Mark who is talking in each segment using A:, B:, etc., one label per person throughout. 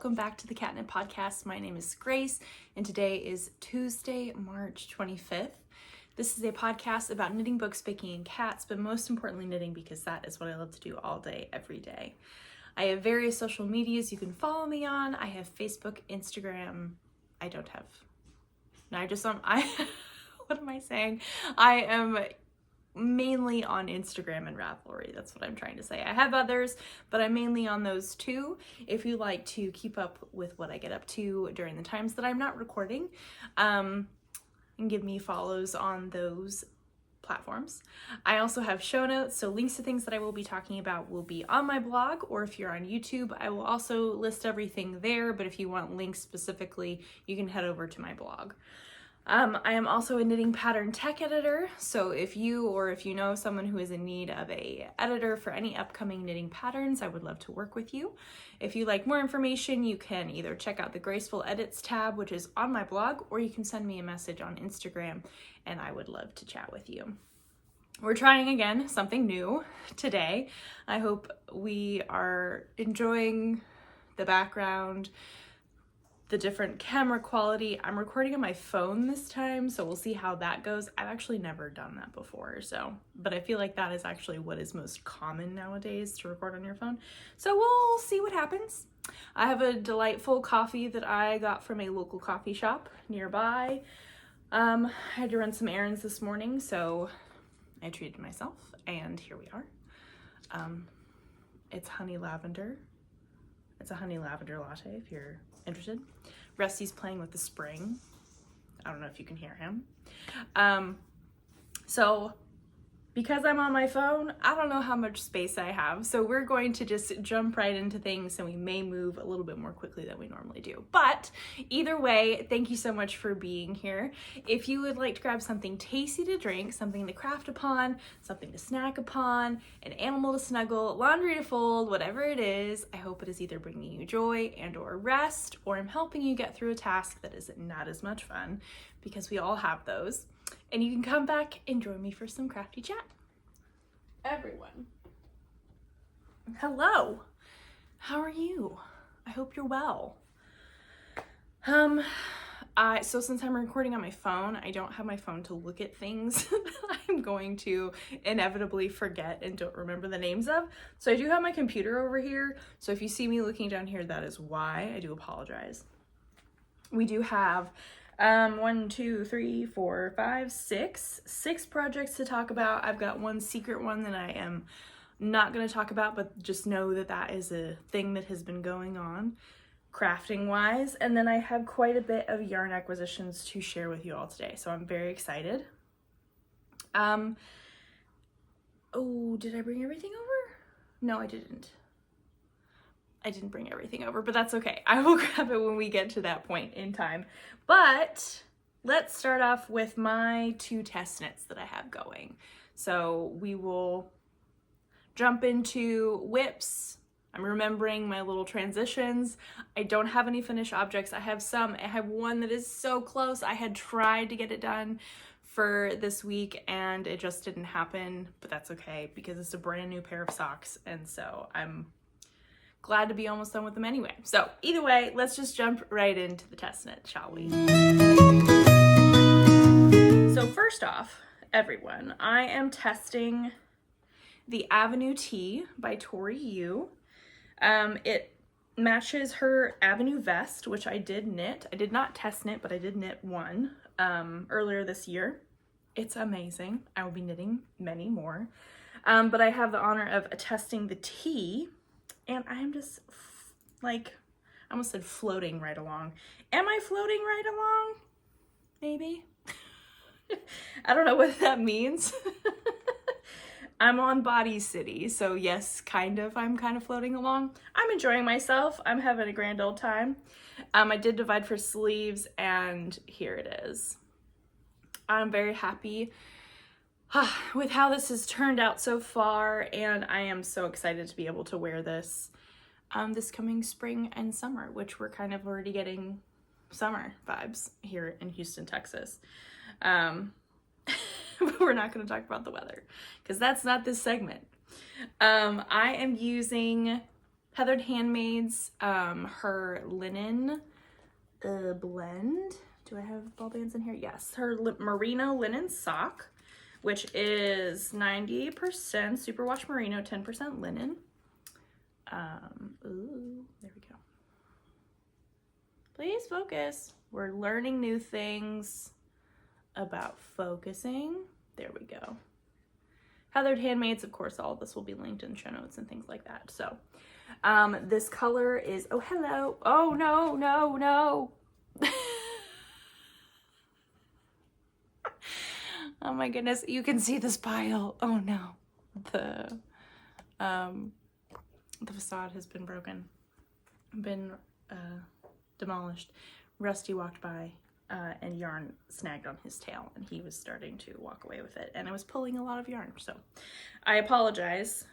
A: welcome back to the Catnip Podcast. My name is Grace, and today is Tuesday, March 25th. This is a podcast about knitting, books, baking, and cats, but most importantly knitting, because that is what I love to do all day, every day. I have various social medias you can follow me on. I have Facebook, Instagram. What am I saying? I am mainly on Instagram and Ravelry. That's what I'm trying to say. I have others, but I'm mainly on those two. If you like to keep up with what I get up to during the times that I'm not recording, and give me follows on those platforms. I also have show notes, so links to things that I will be talking about will be on my blog, or if you're on YouTube, I will also list everything there, but if you want links specifically, you can head over to my blog. I am also a knitting pattern tech editor, so if you know someone who is in need of a editor for any upcoming knitting patterns, I would love to work with you. If you like more information, you can either check out the Graceful Edits tab, which is on my blog, or you can send me a message on Instagram, and I would love to chat with you. We're trying again something new today. I hope we are enjoying the background, the different camera quality. I'm recording on my phone this time, so we'll see how that goes. I've actually never done that before, but I feel like that is actually what is most common nowadays, to record on your phone. So we'll see what happens. I have a delightful coffee that I got from a local coffee shop nearby. I had to run some errands this morning, so I treated myself, and here we are. It's honey lavender. It's a honey lavender latte if you're interested. Rusty's playing with the spring. I don't know if you can hear him. So because I'm on my phone, I don't know how much space I have. So we're going to just jump right into things, and we may move a little bit more quickly than we normally do. But either way, thank you so much for being here. If you would like to grab something tasty to drink, something to craft upon, something to snack upon, an animal to snuggle, laundry to fold, whatever it is, I hope it is either bringing you joy and or rest, or I'm helping you get through a task that is not as much fun, because we all have those. And you can come back and join me for some crafty chat. Everyone, hello. How are you? I hope you're well. So since I'm recording on my phone, I don't have my phone to look at things that I'm going to inevitably forget and don't remember the names of. So I do have my computer over here. So if you see me looking down here, that is why. I do apologize. We do have 6 projects to talk about. I've got one secret one that I am not going to talk about, but just know that that is a thing that has been going on crafting wise. And then I have quite a bit of yarn acquisitions to share with you all today, so I'm very excited. Oh, did I bring everything over? No, I didn't. I didn't bring everything over, but that's okay. I will grab it when we get to that point in time. But let's start off with my 2 test knits that I have going. So we will jump into whips. I'm remembering my little transitions. I don't have any finished objects. I have some. I have one that is so close. I had tried to get it done for this week and it just didn't happen, but that's okay because it's a brand new pair of socks, and so I'm glad to be almost done with them anyway. So either way, let's just jump right into the test knit, shall we? So first off, everyone, I am testing the Avenue Tee by Tori. It matches her Avenue vest, which I did knit. I did not test knit, but I did knit one earlier this year. It's amazing. I will be knitting many more. But I have the honor of testing the tee, and I'm just like, I almost said floating right along. Am I floating right along? Maybe. I don't know what that means. I'm on Body City, so yes, kind of, I'm kind of floating along. I'm enjoying myself. I'm having a grand old time. I did divide for sleeves, and here it is. I'm very happy with how this has turned out so far, and I am so excited to be able to wear this this coming spring and summer, which we're kind of already getting summer vibes here in Houston, Texas. But we're not going to talk about the weather because that's not this segment. I am using Heathered Handmades, her linen blend. Do I have ball bands in here? Yes, her Merino linen sock, which is 98% superwash merino, 10% linen. Ooh, there we go. Please focus. We're learning new things about focusing. There we go. Heathered Handmades, of course, all of this will be linked in show notes and things like that. So, this color is, oh, hello. Oh, no, no, no. Oh my goodness, you can see this pile. Oh no. The facade has been broken, demolished. Rusty walked by and yarn snagged on his tail, and he was starting to walk away with it, and I was pulling a lot of yarn, so I apologize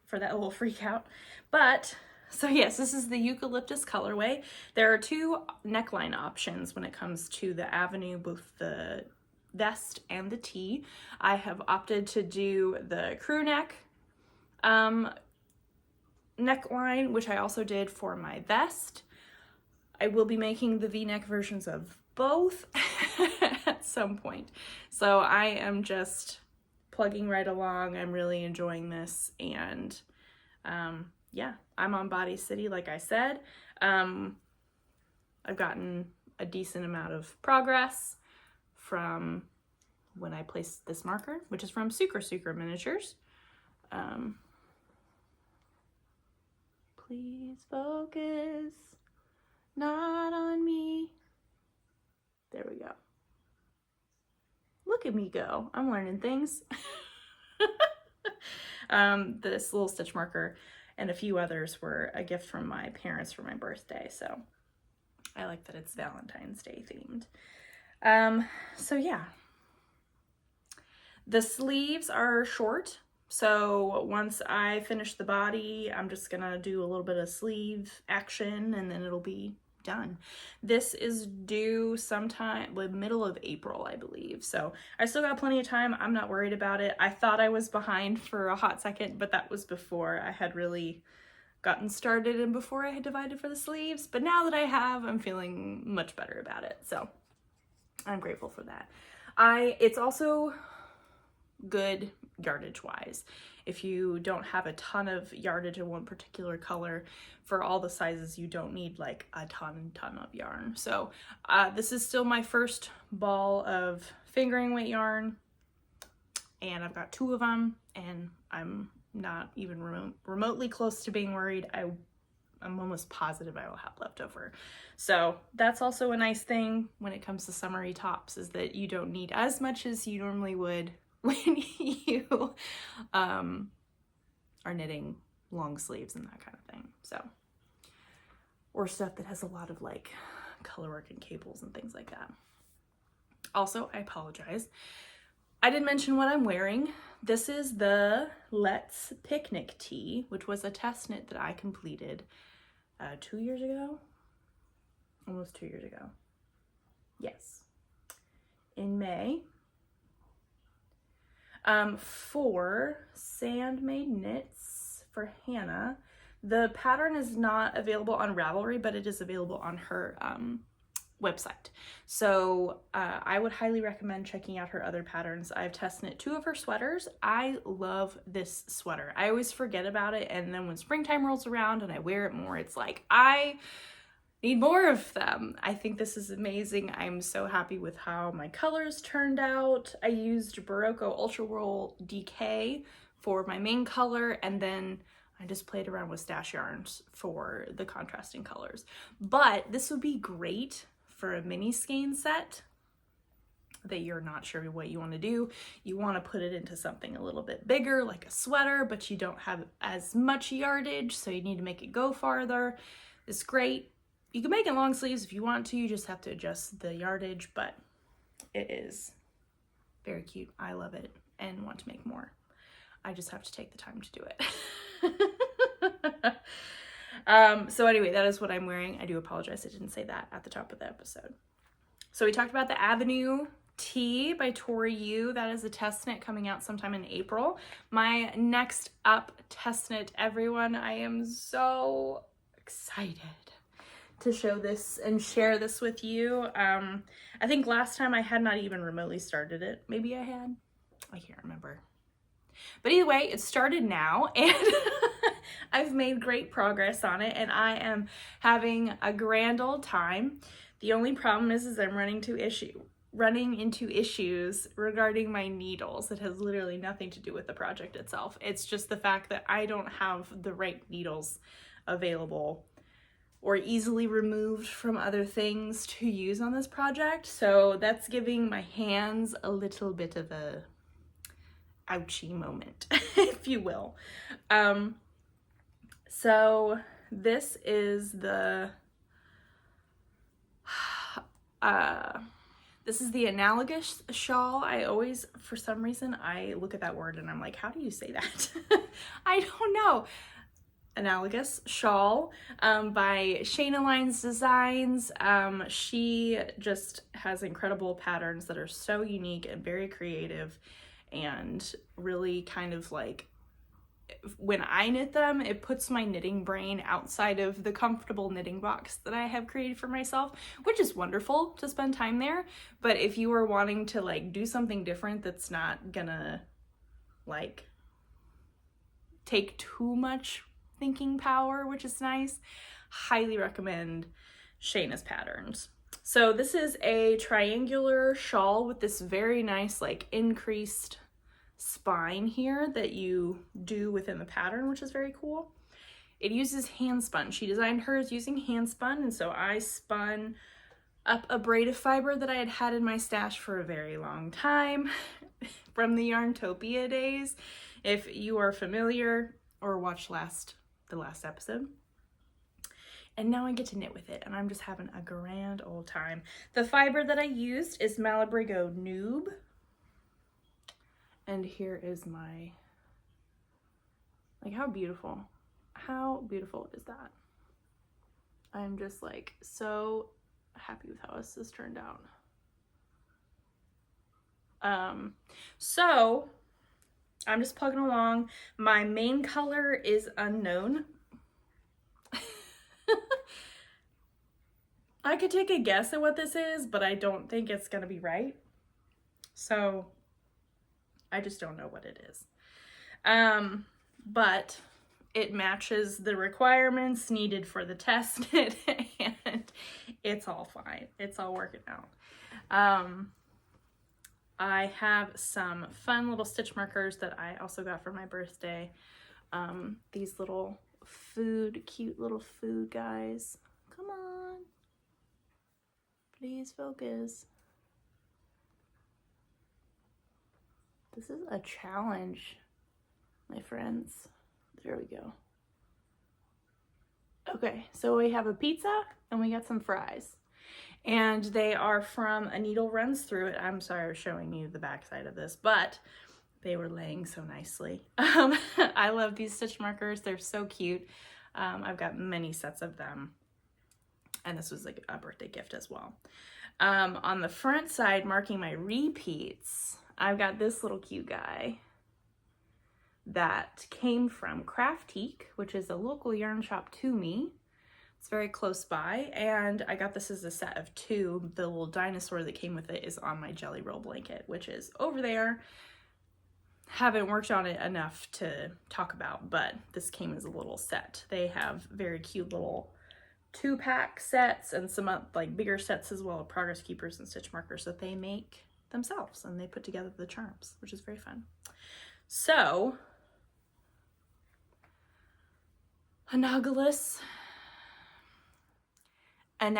A: for that little freak out. But so yes, this is the Eucalyptus colorway. There are two neckline options when it comes to the Avenue, both the vest and the tee. I have opted to do the crew neck neckline, which I also did for my vest. I will be making the V-neck versions of both at some point. So I am just plugging right along. I'm really enjoying this, and yeah, I'm on Body City, like I said. I've gotten a decent amount of progress from when I placed this marker, which is from Sucre Miniatures. Please focus, not on me. There we go. Look at me go. I'm learning things. This little stitch marker and a few others were a gift from my parents for my birthday, so I like that it's Valentine's Day themed. So yeah. The sleeves are short, so once I finish the body, I'm just gonna do a little bit of sleeve action and then it'll be done. This is due sometime the middle of April, I believe, so I still got plenty of time. I'm not worried about it. I thought I was behind for a hot second, but that was before I had really gotten started and before I had divided for the sleeves, but now that I have, I'm feeling much better about it, so I'm grateful for that. It's also good yardage wise. If you don't have a ton of yardage in one particular color, for all the sizes you don't need like a ton of yarn. So this is still my first ball of fingering weight yarn, and I've got 2 of them, and I'm not even remotely close to being worried. I'm almost positive I will have leftover. So that's also a nice thing when it comes to summery tops, is that you don't need as much as you normally would when you are knitting long sleeves and that kind of thing. So, or stuff that has a lot of like color work and cables and things like that. Also, I apologize, I didn't mention what I'm wearing. This is the Let's Picnic tee, which was a test knit that I completed 2 years ago, almost 2 years ago. Yes, in May. For Sandmade Knits for Hannah. The pattern is not available on Ravelry, but it is available on her website. So I would highly recommend checking out her other patterns. I've test knit 2 of her sweaters. I love this sweater. I always forget about it, and then when springtime rolls around and I wear it more, it's like I need more of them. I think this is amazing. I'm so happy with how my colors turned out. I used Barocco Ultra Roll DK for my main color, and then I just played around with stash yarns for the contrasting colors. But this would be great for a mini skein set that you're not sure what you want to do. You want to put it into something a little bit bigger, like a sweater, but you don't have as much yardage, so you need to make it go farther. It's great. You can make it long sleeves if you want to, you just have to adjust the yardage, but it is very cute. I love it and want to make more. I just have to take the time to do it. So anyway, that is what I'm wearing. I do apologize I didn't say that at the top of the episode. So we talked about the Avenue Tea by Tori. That is a test knit coming out sometime in April. My next up test knit, everyone. I am so excited to show this and share this with you. I think last time I had not even remotely started it. Maybe I had. I can't remember. But either way, it started now, and I've made great progress on it, and I am having a grand old time. The only problem is I'm running into issues regarding my needles. It has literally nothing to do with the project itself. It's just the fact that I don't have the right needles available or easily removed from other things to use on this project. So that's giving my hands a little bit of a ouchy moment, if you will. So this is the Analogous shawl. I always, for some reason, I look at that word and I'm like, how do you say that? I don't know. Analogous shawl by Shanalines Designs. She just has incredible patterns that are so unique and very creative, and really kind of like, when I knit them, it puts my knitting brain outside of the comfortable knitting box that I have created for myself, which is wonderful to spend time there. But if you are wanting to like do something different that's not gonna like take too much thinking power, which is nice, highly recommend Shayna's patterns. So this is a triangular shawl with this very nice like increased spine here that you do within the pattern, which is very cool. It uses handspun. She designed hers using handspun, and so I spun up a braid of fiber that I had had in my stash for a very long time from the Yarntopia days. If you are familiar or watched the last episode. And now I get to knit with it, and I'm just having a grand old time. The fiber that I used is Malabrigo Nube. And here is my, like, how beautiful is that? I'm just like so happy with how this turned out. So I'm just plugging along. My main color is unknown. I could take a guess at what this is, but I don't think it's gonna be right. So I just don't know what it is. But it matches the requirements needed for the test knit, and it's all fine. It's all working out. I have some fun little stitch markers that I also got for my birthday. These little cute little food guys. Come on. Please focus. This is a challenge, my friends. There we go. Okay, so we have a pizza and we got some fries. And they are from A Needle Runs Through It. I'm sorry I was showing you the backside of this, but they were laying so nicely. I love these stitch markers. They're so cute. I've got many sets of them. And this was like a birthday gift as well. On the front side, marking my repeats, I've got this little cute guy that came from Craftique, which is a local yarn shop to me. It's very close by, and I got this as a set of 2. The little dinosaur that came with it is on my jelly roll blanket, which is over there. Haven't worked on it enough to talk about, but this came as a little set. They have very cute little 2-pack sets and some like bigger sets as well of progress keepers and stitch markers that they make themselves, and they put together the charms, which is very fun. So Analogous. Am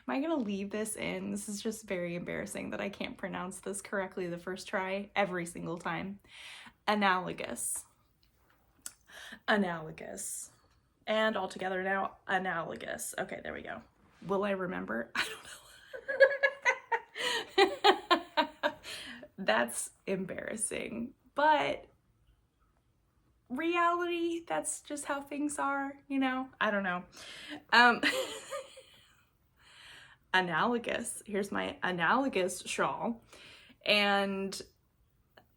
A: I gonna leave this in? This is just very embarrassing that I can't pronounce this correctly the first try every single time. Analogous. And all together now, Analogous. Okay, there we go. Will I remember? I don't know. That's embarrassing, but reality, that's just how things are, you know? I don't know. Analogous. Here's my Analogous shawl. And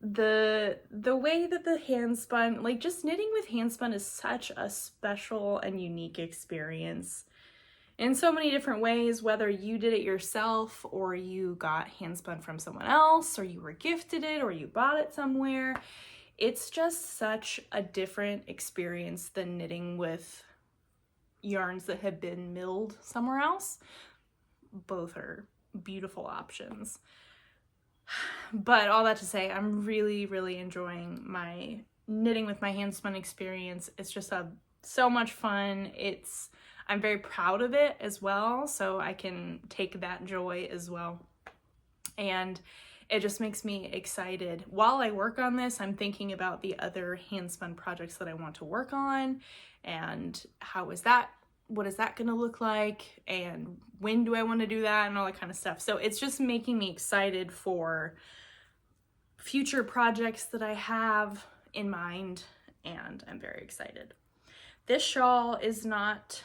A: the way that the handspun, like just knitting with handspun is such a special and unique experience in so many different ways, whether you did it yourself or you got handspun from someone else or you were gifted it or you bought it somewhere. It's just such a different experience than knitting with yarns that have been milled somewhere else. Both are beautiful options. But all that to say, I'm really, really enjoying my knitting with my handspun experience. It's just so much fun. I'm very proud of it as well, so I can take that joy as well. And it just makes me excited. While I work on this, I'm thinking about the other handspun projects that I want to work on, and what is that gonna look like, and when do I want to do that, and all that kind of stuff. So it's just making me excited for future projects that I have in mind, and I'm very excited. This shawl is not,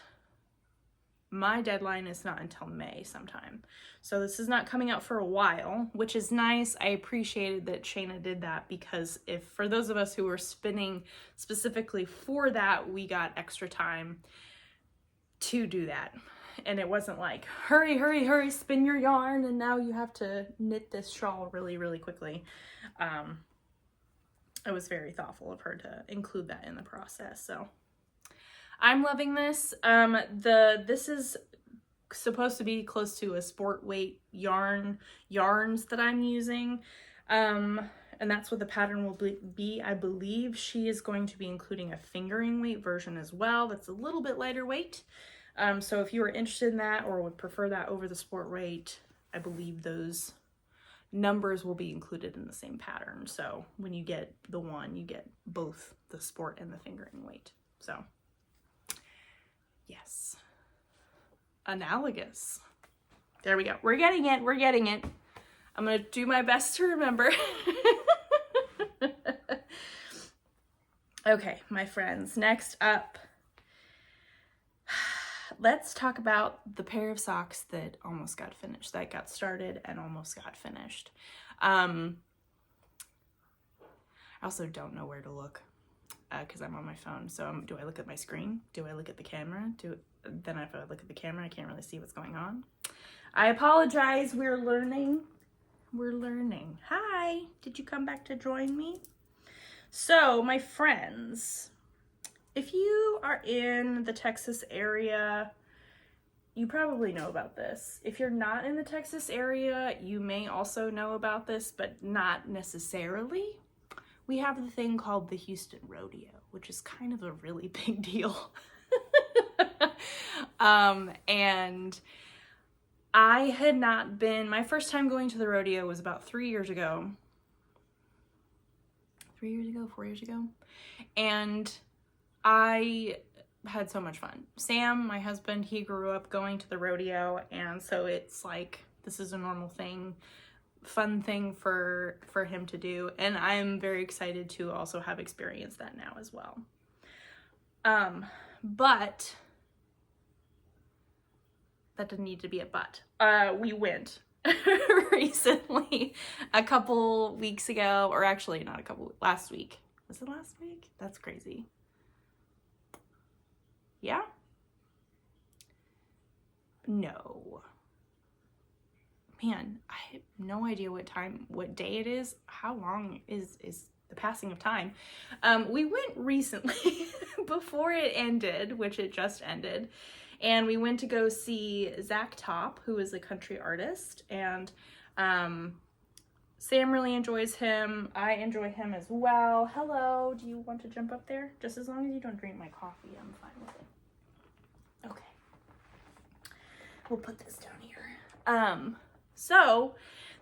A: my deadline is not until May sometime. So this is not coming out for a while, which is nice. I appreciated that Shayna did that, because if for those of us who were spinning specifically for that, we got extra time to do that. And it wasn't like, hurry, hurry, hurry, spin your yarn, and now you have to knit this shawl really, really quickly. I was very thoughtful of her to include that in the process. So I'm loving this. This is supposed to be close to a sport weight yarns that I'm using. And that's what the pattern will be. I believe she is going to be including a fingering weight version as well. That's a little bit lighter weight. So if you are interested in that or would prefer that over the sport weight, I believe those numbers will be included in the same pattern. So when you get the one, you get both the sport and the fingering weight. So yes, Analogous. There we go. We're getting it. We're getting it. I'm going to do my best to remember. Okay, my friends, next up, let's talk about the pair of socks that almost got finished, that got started and almost got finished. I also don't know where to look because I'm on my phone. So do I look at my screen? Do I look at the camera? Then if I look at the camera, I can't really see what's going on. I apologize. We're learning. We're learning. Hi, did you come back to join me? So my friends, if you are in the Texas area, you probably know about this. If you're not in the Texas area, you may also know about this, but not necessarily. We have the thing called the Houston Rodeo, which is kind of a really big deal. And I had not been, my first time going to the rodeo was about 3 years ago. 3 years ago, 4 years ago. And I had so much fun. Sam, my husband, he grew up going to the rodeo, and so it's like, this is a normal thing, fun thing for him to do. And I'm very excited to also have experienced that now as well. But that didn't need to be a but. We went recently, a couple weeks ago, or actually not a couple, last week. Was it last week? That's crazy. Yeah? No. Man, I have no idea what day it is. How long is the passing of time? We went recently before it ended, which it just ended. And we went to go see Zach Top, who is a country artist, and Sam really enjoys him. I enjoy him as well. Hello, do you want to jump up there? Just as long as you don't drink my coffee, I'm fine with it. Okay. We'll put this down here. So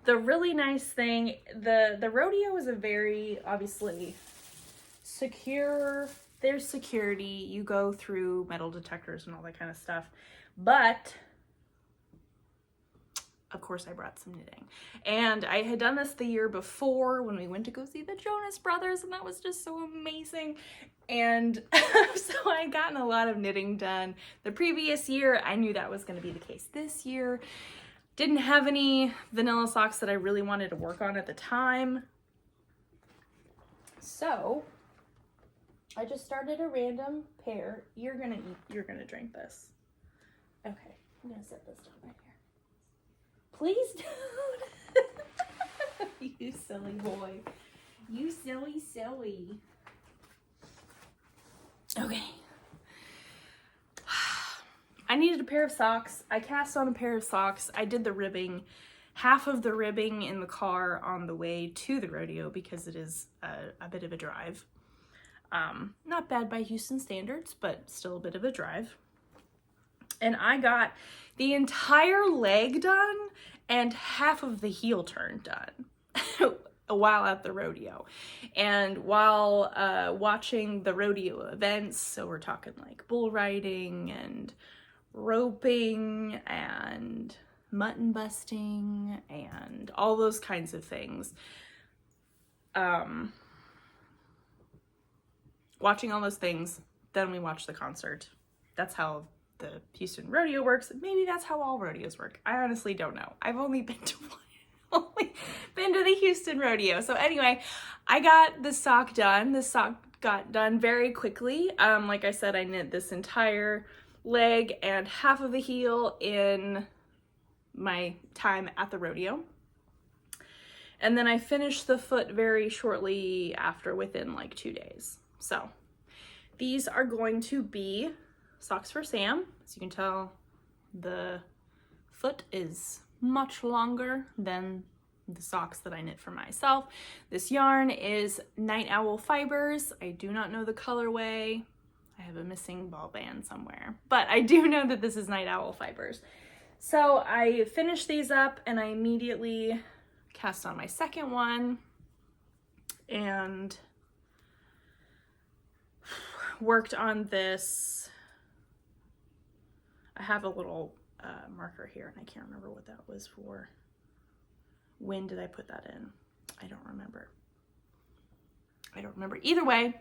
A: the really nice thing, the rodeo is a very, obviously, secure. There's security, you go through metal detectors and all that kind of stuff, but of course I brought some knitting. And I had done this the year before when we went to go see the Jonas Brothers, and that was just so amazing. And so I had gotten a lot of knitting done the previous year. I knew that was going to be the case this year. Didn't have any vanilla socks that I really wanted to work on at the time. So I just started a random pair. You're gonna drink this. Okay, I'm gonna set this down right here. Please don't. You silly boy. You silly. Okay. I needed a pair of socks. I cast on a pair of socks. I did the ribbing, half of the ribbing in the car on the way to the rodeo because it is a bit of a drive. Not bad by Houston standards, but still a bit of a drive. And I got the entire leg done and half of the heel turn done while at the rodeo. And while watching the rodeo events, so we're talking like bull riding and roping and mutton busting and all those kinds of things. Watching all those things, then we watch the concert. That's how the Houston rodeo works. Maybe that's how all rodeos work. I honestly don't know. I've only been to the Houston rodeo. So anyway, I got the sock done. The sock got done very quickly. Like I said, I knit this entire leg and half of the heel in my time at the rodeo. And then I finished the foot very shortly after, within like 2 days. So these are going to be socks for Sam. As you can tell, the foot is much longer than the socks that I knit for myself. This yarn is Night Owl Fibers. I do not know the colorway. I have a missing ball band somewhere, but I do know that this is Night Owl Fibers. So I finished these up and I immediately cast on my second one and worked on this. I have a little marker here and I can't remember what that was for. When did I put that in? I don't remember. Either way,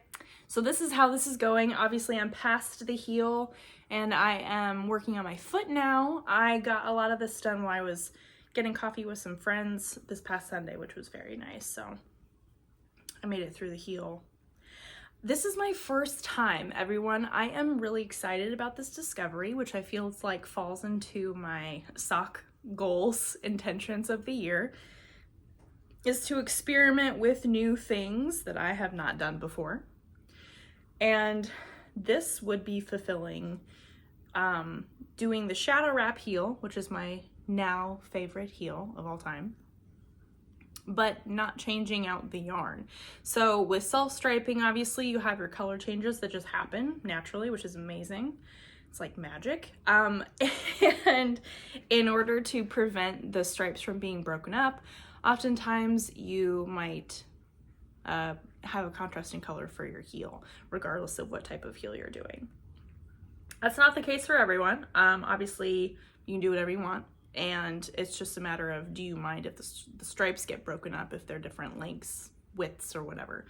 A: so this is how this is going. Obviously I'm past the heel and I am working on my foot now. I got a lot of this done while I was getting coffee with some friends this past Sunday, which was very nice. So I made it through the heel. This is my first time, everyone. I am really excited about this discovery, which I feel it's like falls into my sock goals, intentions of the year, is to experiment with new things that I have not done before. And this would be fulfilling doing the shadow wrap heel, which is my now favorite heel of all time, but not changing out the yarn. So with self-striping, obviously you have your color changes that just happen naturally, which is amazing. It's like magic. And in order to prevent the stripes from being broken up, oftentimes you might have a contrasting color for your heel, regardless of what type of heel you're doing. That's not the case for everyone. Obviously, you can do whatever you want, and it's just a matter of, do you mind if the stripes get broken up, if they're different lengths, widths, or whatever.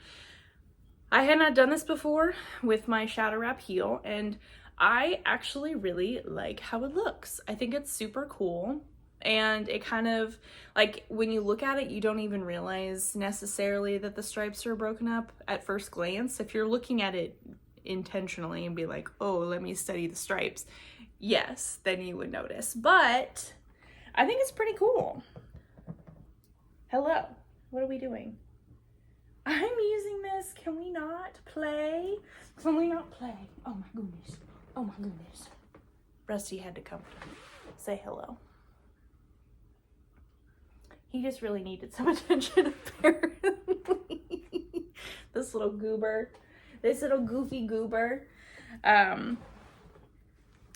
A: I had not done this before with my shadow wrap heel, and I actually really like how it looks. I think it's super cool. And it kind of, like, when you look at it, you don't even realize necessarily that the stripes are broken up at first glance. If you're looking at it intentionally and be like, oh, let me study the stripes, yes, then you would notice. But I think it's pretty cool. Hello, what are we doing? I'm using this. Can we not play? Can we not play? Oh my goodness. Oh my goodness. Rusty had to come say hello. He just really needed some attention, apparently. This little goober. This little goofy goober.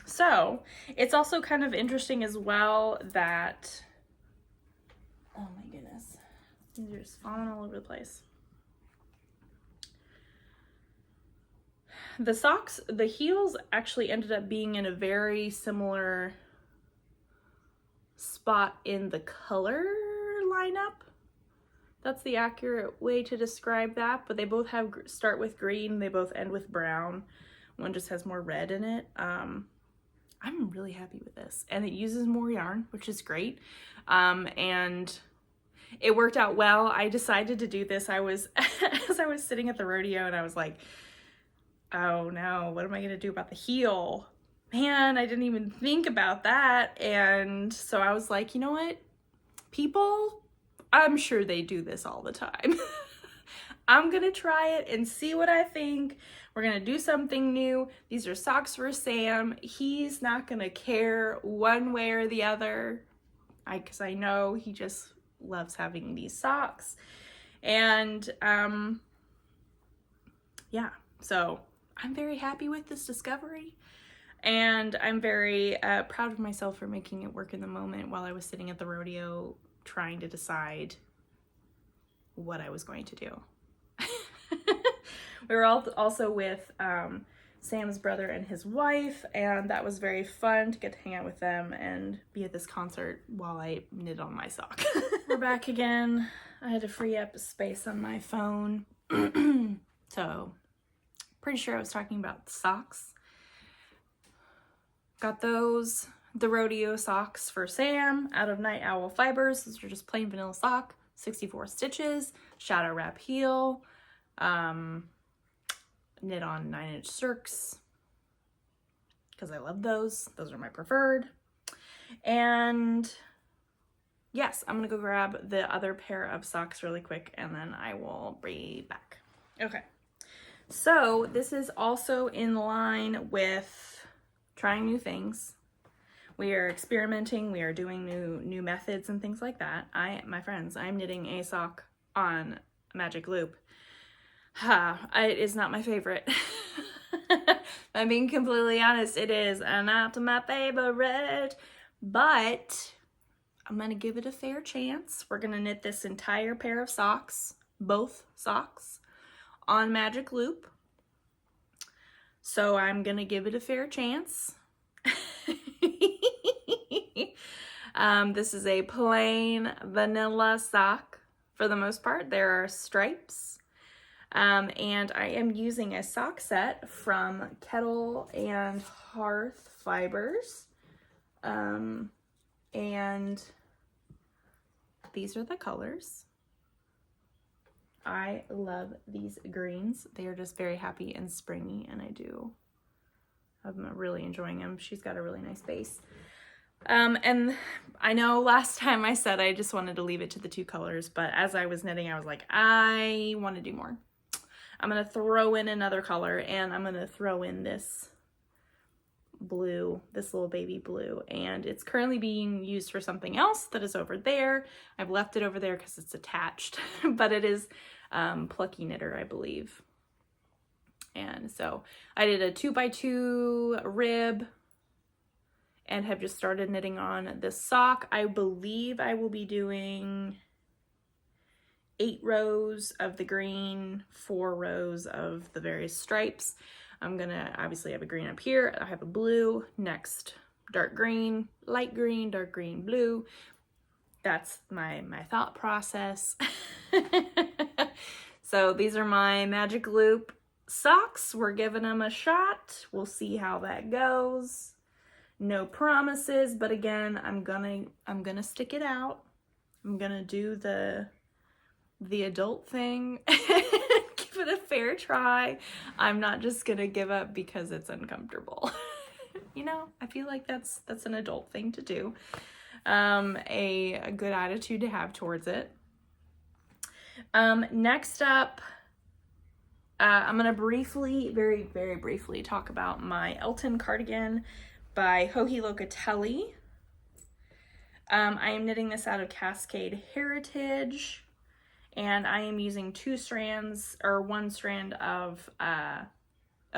A: So, it's also kind of interesting as well that... Oh my goodness. These are just falling all over the place. The socks, the heels actually ended up being in a very similar spot in the color lineup. That's the accurate way to describe that, but they both have start with green, they both end with brown. One just has more red in it. I'm really happy with this, and it uses more yarn, which is great. And it worked out well. I decided to do this. As I was sitting at the rodeo, and I was like, oh no, what am I gonna do about the heel? Man, I didn't even think about that. And so I was like, you know what? People, I'm sure they do this all the time. I'm gonna try it and see what I think. We're gonna do something new. These are socks for Sam. He's not gonna care one way or the other. Because I know he just loves having these socks. And yeah, so I'm very happy with this discovery. And I'm very proud of myself for making it work in the moment while I was sitting at the rodeo trying to decide what I was going to do. We were also with Sam's brother and his wife, and that was very fun to get to hang out with them and be at this concert while I knit on my sock. We're back again. I had to free up space on my phone. So, pretty sure I was talking about socks. Got those, the rodeo socks for Sam out of Night Owl Fibers. These are just plain vanilla sock, 64 stitches, shadow wrap heel, knit on 9-inch circs because I love those. Those are my preferred. And yes, I'm gonna go grab the other pair of socks really quick and then I will be back. Okay, so this is also in line with trying new things. We are experimenting, we are doing new methods and things like that. My friends, I'm knitting a sock on Magic Loop. It is not my favorite. I'm being completely honest, it is not my favorite, but I'm gonna give it a fair chance. We're gonna knit this entire pair of socks, both socks, on Magic Loop. So I'm gonna give it a fair chance. This is a plain vanilla sock for the most part. There are stripes. And I am using a sock set from Kettle and Hearth Fibers. And these are the colors. I love these greens. They are just very happy and springy, and I'm really enjoying them. She's got a really nice base. And I know last time I said I just wanted to leave it to the two colors, but as I was knitting, I was like, I want to do more. I'm going to throw in another color, and I'm going to throw in this blue, this little baby blue, and it's currently being used for something else that is over there. I've left it over there because it's attached, but it is Plucky Knitter, I believe. And so I did a 2x2 rib and have just started knitting on this sock. I believe I will be doing 8 rows of the green, 4 rows of the various stripes. I'm gonna obviously have a green up here. I have a blue, next dark green, light green, dark green, blue. That's my thought process. So these are my Magic Loop socks. We're giving them a shot. We'll see how that goes. No promises, but again, I'm gonna stick it out. I'm gonna do the adult thing. Give it a fair try. I'm not just gonna give up because it's uncomfortable. You know, I feel like that's an adult thing to do. A good attitude to have towards it. Next up, I'm gonna very briefly talk about my Elton cardigan by Locatelli. I am knitting this out of Cascade Heritage, and I am using 2 strands or 1 strand of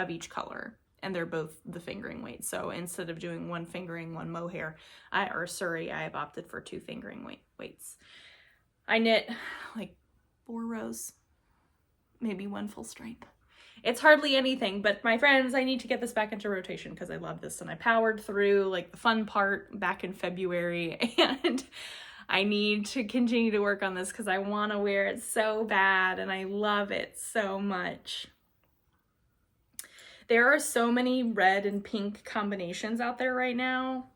A: each color, and they're both the fingering weight. So instead of doing 1 fingering, 1 mohair, I have opted for 2 fingering weights. I knit like 4 rows, maybe 1 full stripe, It's hardly anything, but my friends, I need to get this back into rotation because I love this, and I powered through like the fun part back in February, and I need to continue to work on this because I want to wear it so bad and I love it so much. There are so many red and pink combinations out there right now,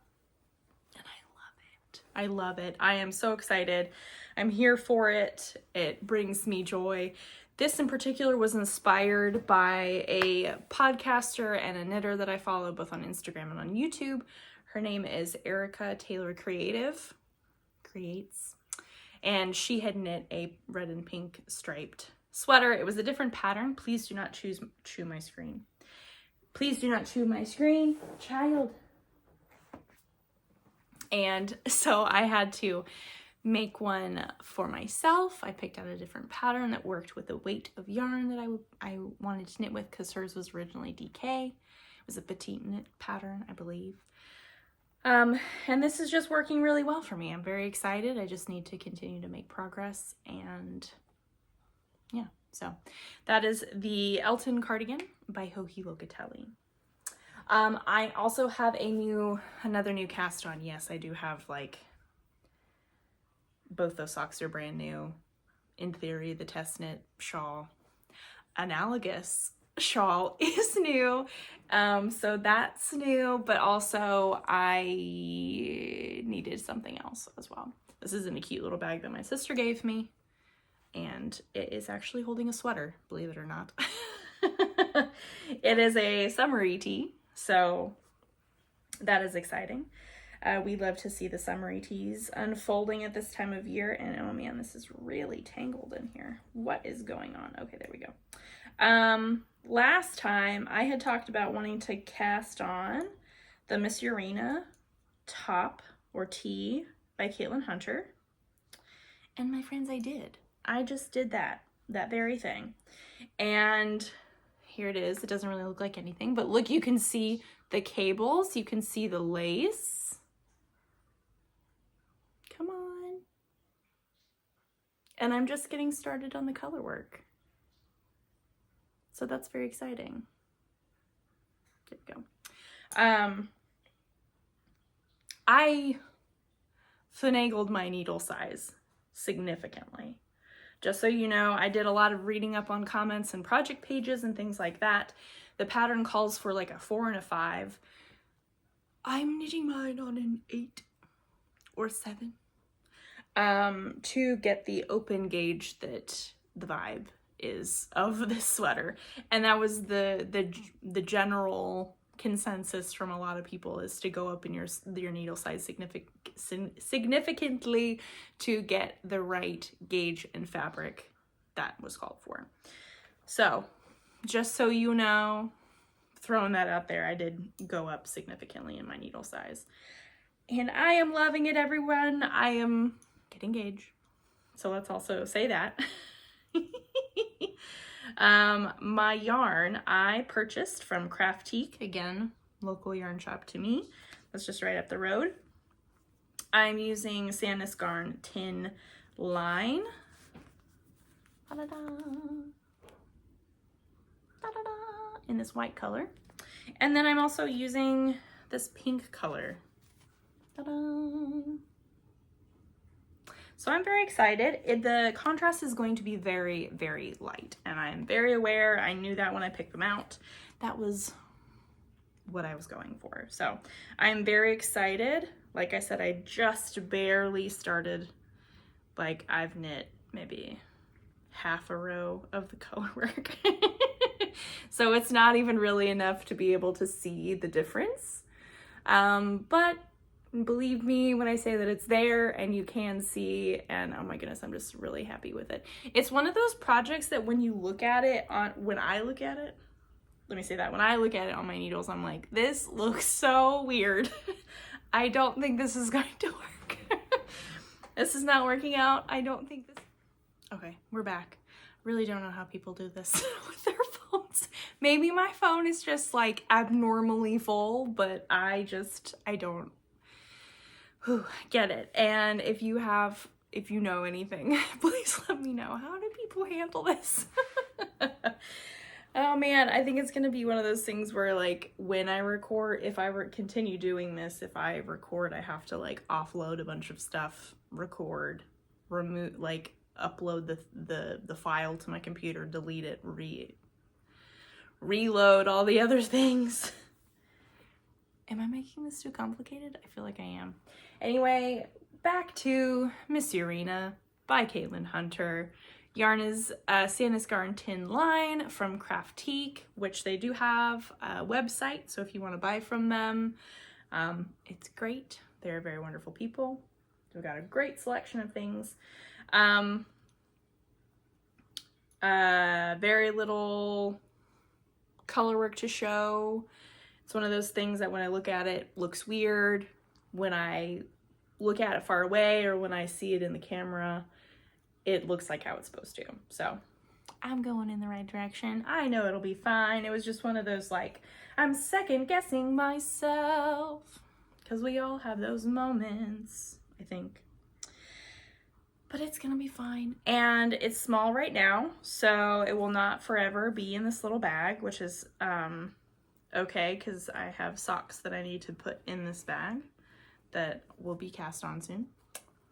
A: and I love it. I love it. I am so excited. I'm here for it. It brings me joy. This in particular was inspired by a podcaster and a knitter that I follow both on Instagram and on YouTube. Her name is Erica Taylor Creates, and she had knit a red and pink striped sweater. It was a different pattern. Please do not chew my screen. Please do not chew my screen, child. And so I had to make one for myself. I picked out a different pattern that worked with the weight of yarn that I wanted to knit with, because hers was originally DK. It was a petite knit pattern, I believe. And this is just working really well for me. I'm very excited. I just need to continue to make progress, and yeah. So that is the Elton cardigan by Hohi Locatelli. I also have another new cast on. Yes, I do have, like, both those socks are brand new. In theory, the test knit shawl, Analogous shawl, is new. So that's new, but also I needed something else as well. This is in a cute little bag that my sister gave me, and it is actually holding a sweater, believe it or not. It is a summery tee, so that is exciting. We love to see the summery tees unfolding at this time of year, and oh man, this is really tangled in here. What is going on? Okay, there we go. Last time I had talked about wanting to cast on the Misurina top or tee by Caitlin Hunter, and my friends, I did. I just did that very thing, and here it is. It doesn't really look like anything, but look, you can see the cables, you can see the lace. Come on. And I'm just getting started on the color work. So that's very exciting. There we go. I finagled my needle size significantly. Just so you know, I did a lot of reading up on comments and project pages and things like that. The pattern calls for like a 4 and a 5. I'm knitting mine on an 8 or 7 to get the open gauge that the vibe is of this sweater. And that was the general consensus from a lot of people, is to go up in your needle size significantly to get the right gauge and fabric that was called for. So just so you know, throwing that out there, I did go up significantly in my needle size, and I am loving it, everyone. I am getting gauge, so let's also say that. My yarn I purchased from Craftique, again, local yarn shop to me. That's just right up the road. I'm using Sandnes Garn Tin Line. Da-da-da. Da-da-da. In this white color. And then I'm also using this pink color. Ta-da. So I'm very excited. The contrast is going to be very, very light, and I'm very aware. I knew that when I picked them out. That was what I was going for. So I'm very excited. Like I said, I just barely started. Like, I've knit maybe half a row of the color work. So it's not even really enough to be able to see the difference. But believe me when I say that it's there and you can see, and oh my goodness, I'm just really happy with it. It's one of those projects that when you look at it when I look at it on my needles, I'm like, this looks so weird. I don't think this is going to work. This is not working out. I don't think this. Okay, we're back. Really don't know how people do this with their phones. Maybe my phone is just like abnormally full, but I don't get it. And if you know anything, please let me know. How do people handle this? Oh man, I think it's gonna be one of those things where like when I record, if I continue doing this, if I record, I have to like offload a bunch of stuff, record, remove, like upload the file to my computer, delete it, reload all the other things. Am I making this too complicated? I feel like I am. Anyway, back to Misurina by Caitlin Hunter. Yarn is Sandisgarn Tin Line from Craftique, which they do have a website, so if you want to buy from them, it's great. They're very wonderful people. They've got a great selection of things. Very little color work to show. It's one of those things that when I look at it, looks weird. When I look at it far away or when I see it in the camera, it looks like how it's supposed to. So I'm going in the right direction. I know it'll be fine. It was just one of those like, I'm second guessing myself, because we all have those moments, I think. But it's gonna be fine. And it's small right now, so it will not forever be in this little bag, which is okay, because I have socks that I need to put in this bag that will be cast on soon.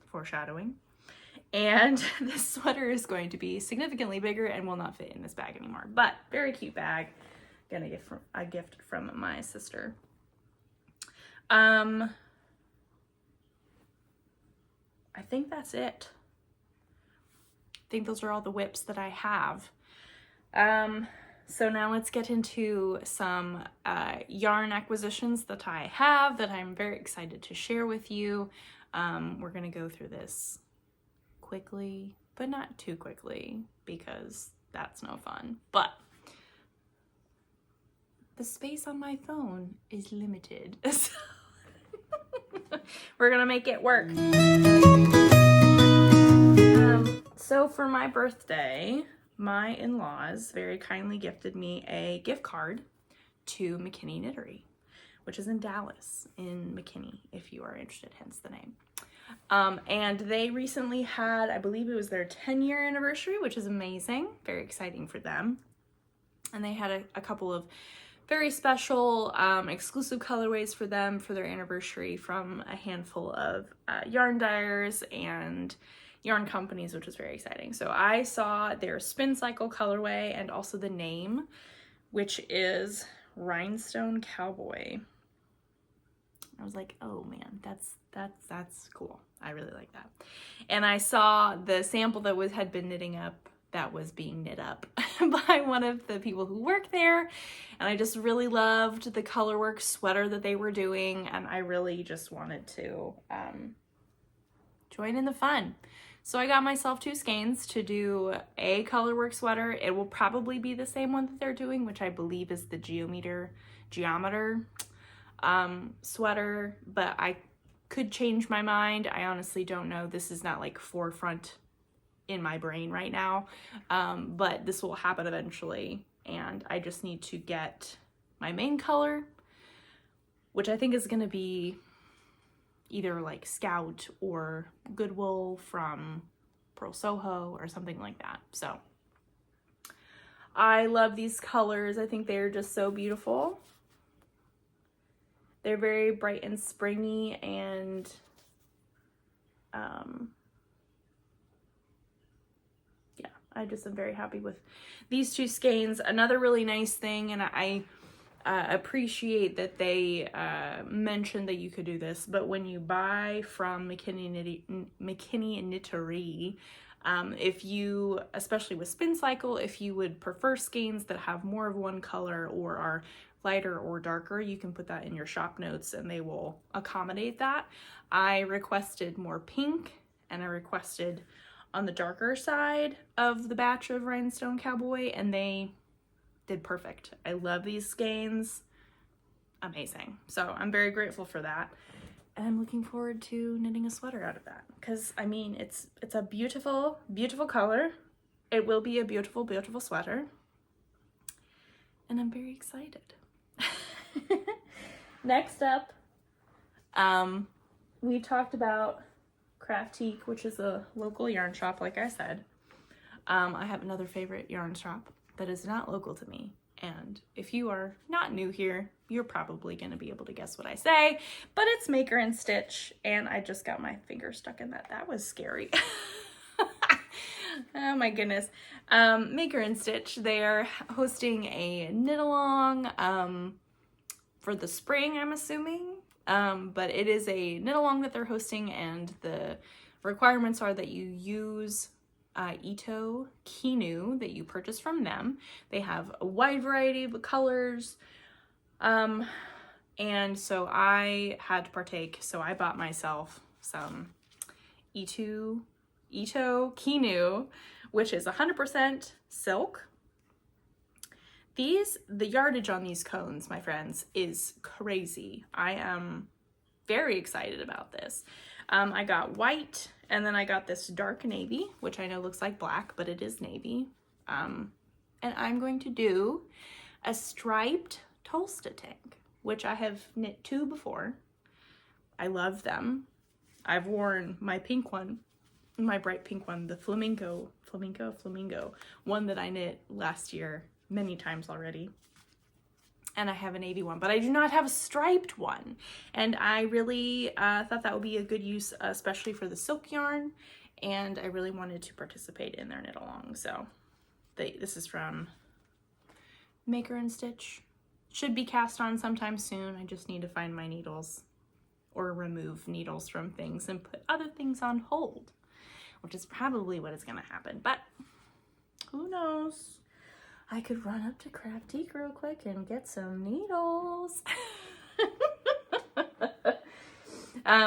A: Foreshadowing. And this sweater is going to be significantly bigger and will not fit in this bag anymore. But very cute bag. Gonna get a gift from my sister. I think that's it. I think those are all the whips that I have. So now let's get into some yarn acquisitions that I have that I'm very excited to share with you. We're gonna go through this quickly, but not too quickly, because that's no fun. But the space on my phone is limited, so we're gonna make it work. So for my birthday, my in-laws very kindly gifted me a gift card to McKinney Knittery, which is in Dallas, in McKinney, if you are interested, hence the name. And they recently had, I believe it was their 10-year anniversary, which is amazing, very exciting for them. And they had a couple of very special exclusive colorways for them for their anniversary from a handful of yarn dyers and yarn companies, which was very exciting. So I saw their Spincycle colorway and also the name, which is Rhinestone Cowboy. I was like, oh man, that's cool. I really like that. And I saw the sample that had been knitting up, that was being knit up by one of the people who work there. And I just really loved the colorwork sweater that they were doing. And I really just wanted to join in the fun. So I got myself 2 skeins to do a colorwork sweater. It will probably be the same one that they're doing, which I believe is the geometer sweater, but I could change my mind. I honestly don't know. This is not like forefront in my brain right now, but this will happen eventually, and I just need to get my main color, which I think is going to be either like Scout or Goodwill from Pearl Soho or something like that. So I love these colors. I think they're just so beautiful. They're very bright and springy, and yeah, I just am very happy with these 2 skeins. Another really nice thing, and I appreciate that they mentioned that you could do this, but when you buy from McKinney Knittery, if you, especially with Spincycle, if you would prefer skeins that have more of one color or are lighter or darker, you can put that in your shop notes and they will accommodate that. I requested more pink, and I requested on the darker side of the batch of Rhinestone Cowboy, and they did perfect. I love these skeins. Amazing. So I'm very grateful for that. And I'm looking forward to knitting a sweater out of that, because I mean, it's a beautiful, beautiful color. It will be a beautiful, beautiful sweater. And I'm very excited. Next up, we talked about Craftique, which is a local yarn shop, like I said. I have another favorite yarn shop, that is not local to me. And if you are not new here, you're probably going to be able to guess what I say, but it's Maker+Stitch, and I just got my finger stuck in that. That was scary. Oh my goodness. Maker+Stitch, they're hosting a knit along for the spring, I'm assuming. But it is a knit along that they're hosting, and the requirements are that you use Ito Kinu that you purchase from them. They have a wide variety of colors. And so I had to partake, so I bought myself some Ito Kinu, which is 100% silk. The yardage on these cones, my friends, is crazy. I am very excited about this. I got white, and then I got this dark navy, which I know looks like black, but it is navy. And I'm going to do a striped Tolsta Tank, which I have knit 2 before. I love them. I've worn my pink one, my bright pink one, the flamingo one that I knit last year many times already. And I have a navy one, but I do not have a striped one. And I really thought that would be a good use, especially for the silk yarn. And I really wanted to participate in their knit along. So this is from Maker+Stitch. Should be cast on sometime soon. I just need to find my needles, or remove needles from things and put other things on hold, which is probably what is going to happen. But who knows? I could run up to Craftique real quick and get some needles.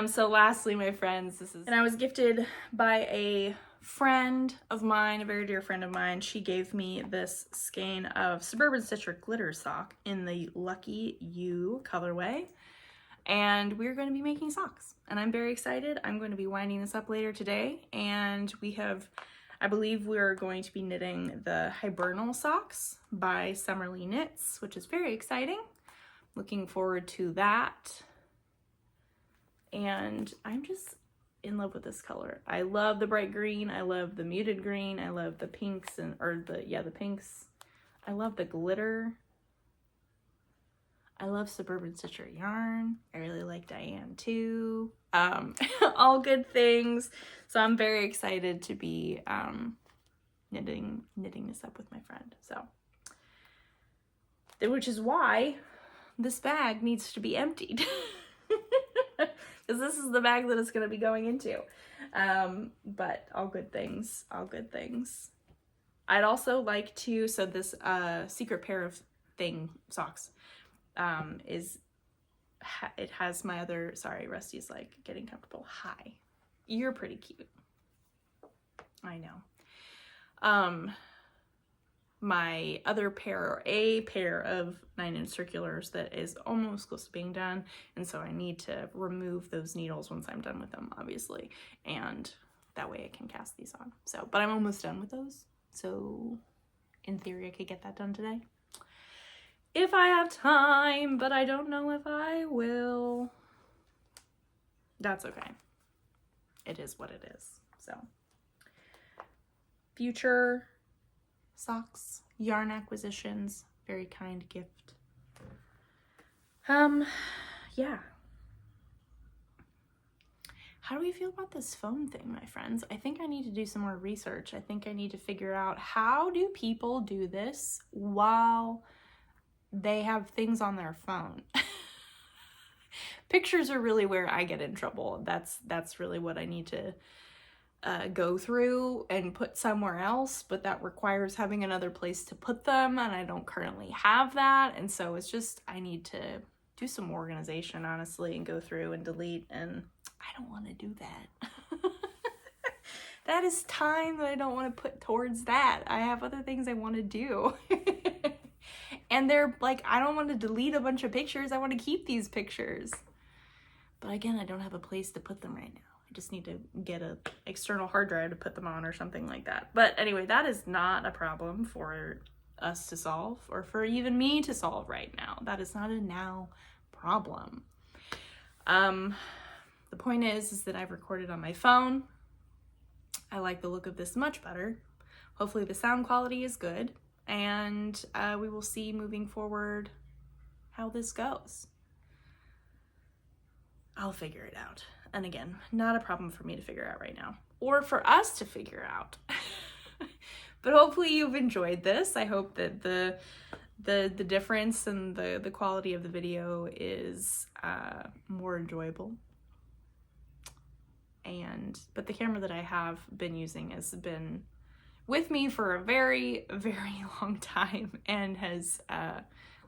A: So lastly, my friends, and I was gifted by a friend of mine, a very dear friend of mine. She gave me this skein of Suburban Stitcher glitter sock in the Lucky You colorway. And we're going to be making socks, and I'm very excited. I'm going to be winding this up later today, and I believe we're going to be knitting the Hibernal socks by Summerly Knits, which is very exciting. Looking forward to that. And I'm just in love with this color. I love the bright green. I love the muted green. I love the pinks the pinks. I love the glitter. I love Suburban Stitcher yarn. I really like Diane too. All good things. So I'm very excited to be knitting this up with my friend. So, which is why this bag needs to be emptied, because this is the bag that it's going to be going into. But all good things. All good things. I'd also like to. So this secret pair of socks. It has my other, sorry, Rusty's like getting comfortable. Hi, you're pretty cute. I know. My other pair, or a pair of 9-inch circulars that is almost close to being done. And so I need to remove those needles once I'm done with them, obviously. And that way I can cast these on. So, but I'm almost done with those. So in theory, I could get that done today, if I have time, but I don't know if I will. That's okay. It is what it is. So, future socks, yarn acquisitions, very kind gift. Yeah. How do we feel about this phone thing, my friends? I think I need to do some more research. I think I need to figure out, how do people do this while they have things on their phone? Pictures are really where I get in trouble. That's really what I need to go through and put somewhere else, but that requires having another place to put them, and I don't currently have that. And so it's just, I need to do some organization, honestly, and go through and delete, and I don't want to do that. That is time that I don't want to put towards that. I have other things I want to do. And they're like, I don't want to delete a bunch of pictures. I want to keep these pictures. But again, I don't have a place to put them right now. I just need to get an external hard drive to put them on or something like that. But anyway, that is not a problem for us to solve, or for even me to solve right now. That is not a now problem. The point is that I've recorded on my phone. I like the look of this much better. Hopefully the sound quality is good. and we will see moving forward how this goes. I'll figure it out. And again, not a problem for me to figure out right now, or for us to figure out. But hopefully you've enjoyed this. I hope that the difference and the quality of the video is more enjoyable. But the camera that I have been using has been with me for a very, very long time and has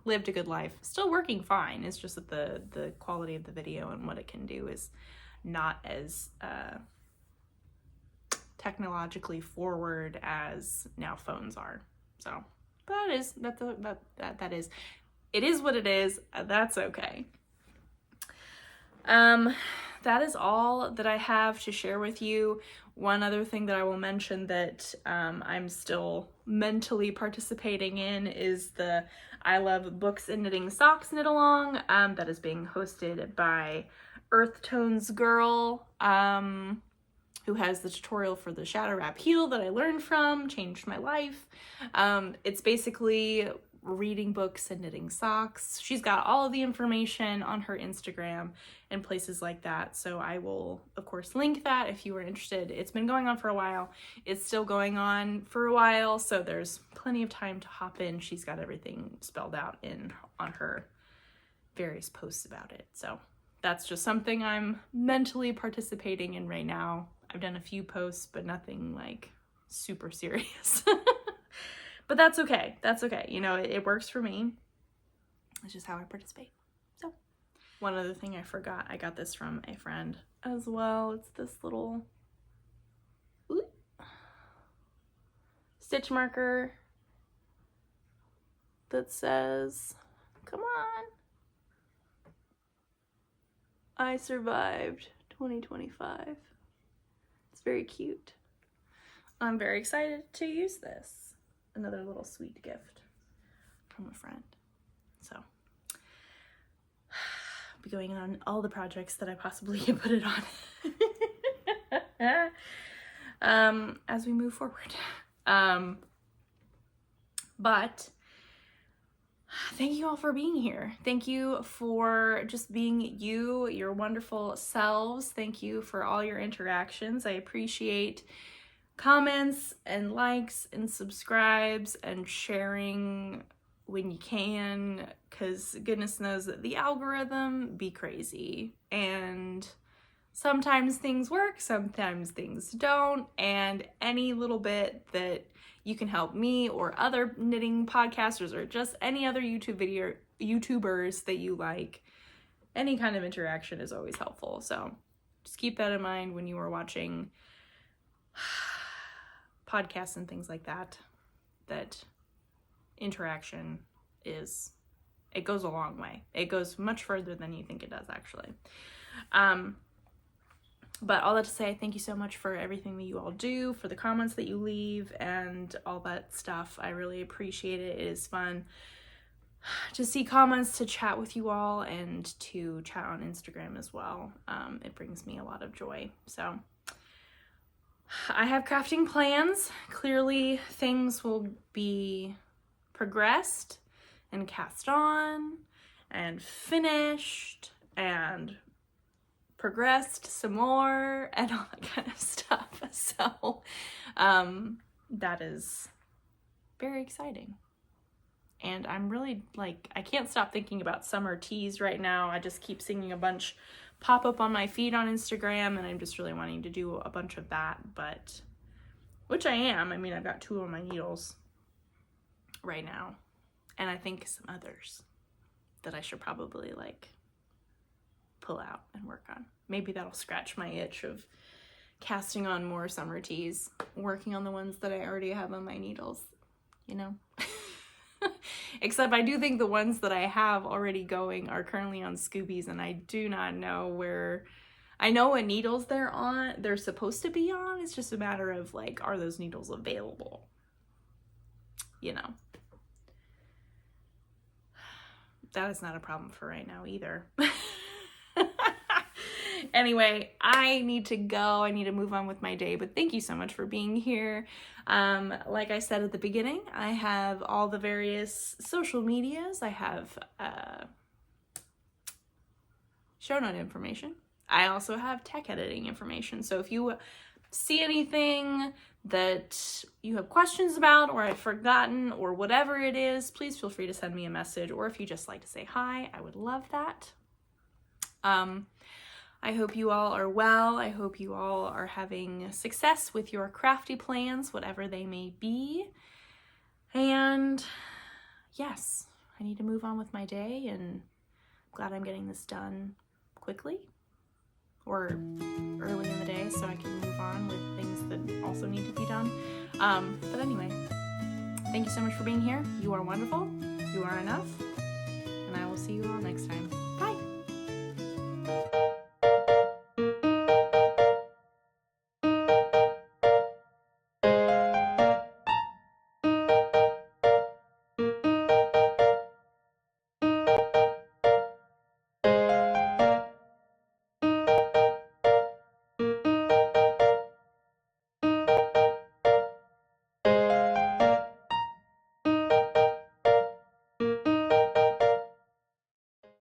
A: lived a good life. Still working fine. It's just that the quality of the video and what it can do is not as technologically forward as now phones are. So, but it is what it is. That's okay. That is all that I have to share with you. One other thing that I will mention that I'm still mentally participating in is the I Love Books and Knitting Socks knit along that is being hosted by Earthtonegirl, who has the tutorial for the shadow wrap heel that I learned from, changed my life. It's basically reading books and knitting socks. She's got all of the information on her Instagram and places like that, so I will of course link that if you are interested. It's been going on for a while. It's still going on for a while, so there's plenty of time to hop in. She's got everything spelled out on her various posts about it. So that's just something I'm mentally participating in right now. I've done a few posts, but nothing like super serious. But that's okay. That's okay. You know, it works for me. It's just how I participate. So, one other thing I forgot. I got this from a friend as well. It's this little stitch marker that says, "Come on, I survived 2025. It's very cute. I'm very excited to use this. Another little sweet gift from a friend. So, I'll be going on all the projects that I possibly can put it on as we move forward. But thank you all for being here. Thank you for just being you, your wonderful selves. Thank you for all your interactions. I appreciate comments and likes and subscribes and sharing when you can, because goodness knows that the algorithm be crazy, and sometimes things work, sometimes things don't, and any little bit that you can help me or other knitting podcasters or just any other YouTubers that you like, any kind of interaction is always helpful. So just keep that in mind when you are watching podcasts and things like that, that interaction it goes a long way. It goes much further than you think it does, actually. But all that to say, thank you so much for everything that you all do, for the comments that you leave and all that stuff. I really appreciate it. It is fun to see comments, to chat with you all, and to chat on Instagram as well. It brings me a lot of joy. So I have crafting plans. Clearly things will be progressed and cast on and finished and progressed some more and all that kind of stuff. So that is very exciting. And I'm really I can't stop thinking about summer teas right now. I just keep seeing a bunch pop up on my feed on Instagram, and I'm just really wanting to do a bunch of that, but which I am. I mean, I've got 2 on my needles right now, and I think some others that I should probably pull out and work on. Maybe that'll scratch my itch of casting on more summer teas, working on the ones that I already have on my needles, you know. Except I do think the ones that I have already going are currently on Scoobies, and I do not know where. I know what needles they're supposed to be on. It's just a matter of are those needles available? You know. That is not a problem for right now either. Anyway, I need to go. I need to move on with my day, but thank you so much for being here. Like I said at the beginning, I have all the various social medias. I have show note information. I also have tech editing information. So if you see anything that you have questions about, or I've forgotten, or whatever it is, please feel free to send me a message. Or if you just like to say hi, I would love that. I hope you all are well. I hope you all are having success with your crafty plans, whatever they may be. And yes, I need to move on with my day, and I'm glad I'm getting this done quickly or early in the day so I can move on with things that also need to be done. But anyway, thank you so much for being here. You are wonderful. You are enough. And I will see you all next time.